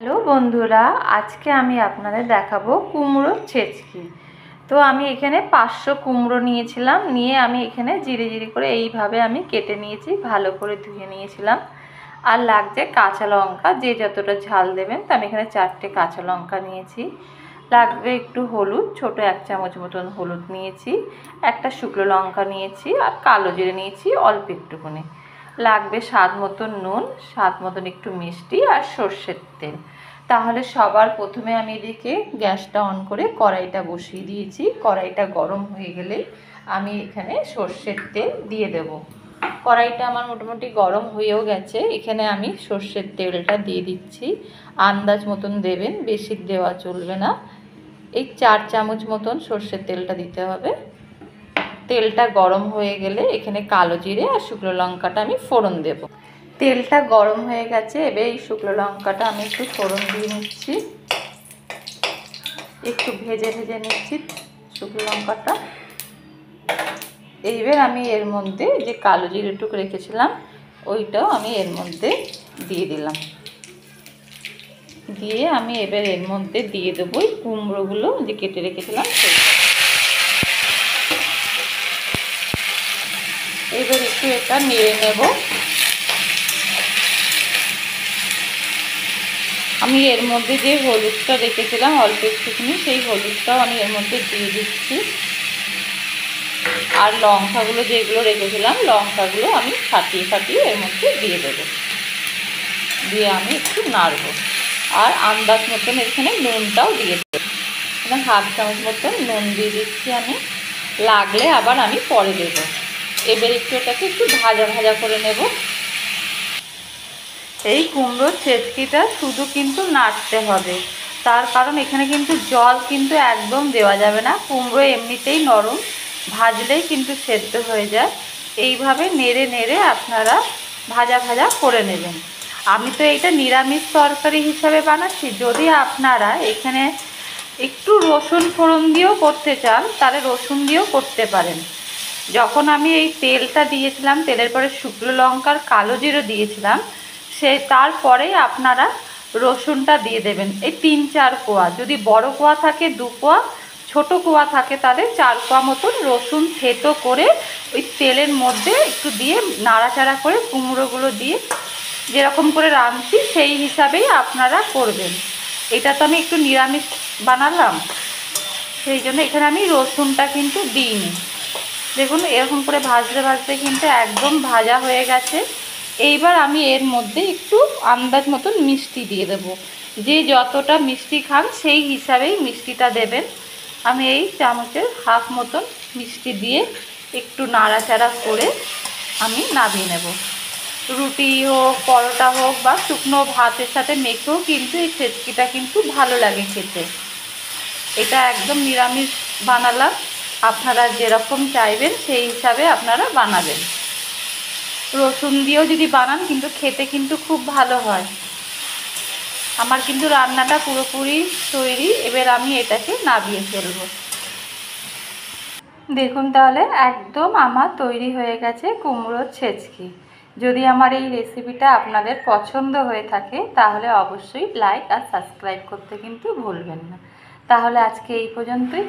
Hello বন্ধুরা, আজকে আমি আপনাদের দেখাবো কুমড়োর ছেচকি। তো আমি এখানে 500 কুমড়ো নিয়েছিলাম, নিয়ে আমি এখানে জিরি জিরি করে এইভাবে আমি কেটে নিয়েছি, ভালো করে ধুয়ে নিয়েছিলাম। আর লাগছে কাঁচা লঙ্কা, যে যতটা ঝাল দেবেন। তো আমি এখানে 4টে কাঁচা লঙ্কা নিয়েছি। লাগবে একটু হলুদ, ছোট 1 চামচ মতন হলুদ নিয়েছি। একটা শুকনো লঙ্কা নিয়েছি, আর কালো জিরে নিয়েছি অল্প একটুখানি। লাগবে স্বাদ মতন নুন, স্বাদ মতন একটু মিষ্টি, আর সর্ষের তেল। তাহলে সবার প্রথমে আমি এদিকে গ্যাসটা অন করে কড়াইটা বসিয়ে দিয়েছি। কড়াইটা গরম হয়ে গেলে আমি এখানে সর্ষের তেল দিয়ে দেব। কড়াইটা আমার মোটামুটি গরম হয়েও গেছে। এখানে আমি সর্ষের তেলটা দিয়ে দিচ্ছি। আন্দাজ মতন দেবেন, বেশি দেওয়া চলবে না। এই 4 চামচ মতন সর্ষের তেলটা দিতে হবে। তেলটা গরম হয়ে গেলে এখানে কালো জিরে আর শুকনো লঙ্কাটা আমি ফোড়ন দেব। তেলটা গরম হয়ে গেছে, এবার এই শুকনো লঙ্কাটা আমি একটু ফোড়ন দিয়ে নিচ্ছি। একটু ভেজে ভেজে নিচ্ছি শুকনো লঙ্কাটা। এইবার আমি এর মধ্যে যে কালো জিরেটুকু রেখেছিলাম ওইটাও আমি এর মধ্যে দিয়ে দিলাম। দিয়ে আমি এবার এর মধ্যে দিয়ে দেবো এই কুমড়োগুলো যে কেটে রেখেছিলাম সেইটা। এবার একটু এটা নেড়ে নেব। আমি এর মধ্যে যে হলুদটা রেখেছিলাম অল্প একটুখানি, সেই হলুদটাও আমি এর মধ্যে দিয়ে দিচ্ছি। আর লঙ্কাগুলো যেগুলো রেখেছিলাম লঙ্কাগুলো আমি ফাটিয়ে ফাটিয়ে এর মধ্যে দিয়ে দেবো। দিয়ে আমি একটু নাড়ব। আর আন্দাজ মতন এখানে নুনটাও দিয়ে দেবো। এখানে 1/2 চামচ মতন নুন দিয়ে দিচ্ছি আমি। লাগলে আবার আমি পরে দেবো। এবার একটু এটাকে একটু ভাজা ভাজা করে নেব। এই কুমড়োর ছেচকিটা শুধু কিন্তু নাড়তে হবে, তার কারণ এখানে কিন্তু জল কিন্তু একদম দেওয়া যাবে না। কুমড়ো এমনিতেই নরম, ভাজলেই কিন্তু সেদ্ধ হয়ে যায়। এইভাবে নেড়ে নেড়ে আপনারা ভাজা ভাজা করে নেবেন। আমি তো এইটা নিরামিষ তরকারি হিসাবে বানাচ্ছি। যদি আপনারা এখানে একটু রসুন ফোড়ন দিয়েও করতে চান তাহলে রসুন দিয়েও করতে পারেন। যখন আমি এই তেলটা দিয়েছিলাম, তেলের পরে শুকনো লঙ্কার কালো জিরে দিয়েছিলাম, তারপরেই আপনারা রসুনটা দিয়ে দেবেন। এই 3-4 কোয়া, যদি বড় কোয়া থাকে 2 কোয়া, ছোট কোয়া থাকে তাহলে 4 কোয়া মতন রসুন থেতো করে ওই তেলের মধ্যে একটু দিয়ে নাড়াচাড়া করে কুমড়োগুলো দিয়ে যেরকম করে রাঁধছি সেই হিসাবেই আপনারা করবেন। এটা তো আমি একটু নিরামিষ বানালাম, সেই জন্য এখানে আমি রসুনটা কিন্তু দিইনি। দেখুন এরকম করে ভাজতে ভাজতে কিন্তু একদম ভাজা হয়ে গেছে। এইবার আমি এর মধ্যে একটু আন্দাজ মতন মিষ্টি দিয়ে দেব। যে যতটা মিষ্টি খান সেই হিসাবেই মিষ্টিটা দেবেন। আমি এই চামচের 1/2 মতন মিষ্টি দিয়ে একটু নাড়াচাড়া করে আমি নামিয়ে নেব। রুটি হোক, পরোটা হোক বা শুকনো ভাতের সাথে মেখেও কিন্তু এই ছেচকিটা কিন্তু ভালো লাগে খেতে। এটা একদম নিরামিষ বানালাম, আপনারা যেরকম চাইবেন সেই হিসাবে আপনারা বানাবেন। রসুন দিয়েও যদি বানান কিন্তু খেতে কিন্তু খুব ভালো হয়। আমার কিন্তু রান্নাটা পুরোপুরি তৈরি। এবার আমি এটাকে নামিয়ে ফেলব। দেখুন তাহলে একদম আমার তৈরি হয়ে গেছে কুমড়োর ছেচকি। যদি আমার এই রেসিপিটা আপনাদের পছন্দ হয়ে থাকে তাহলে অবশ্যই লাইক আর সাবস্ক্রাইব করতে কিন্তু ভুলবেন না। তাহলে আজকে এই পর্যন্তই।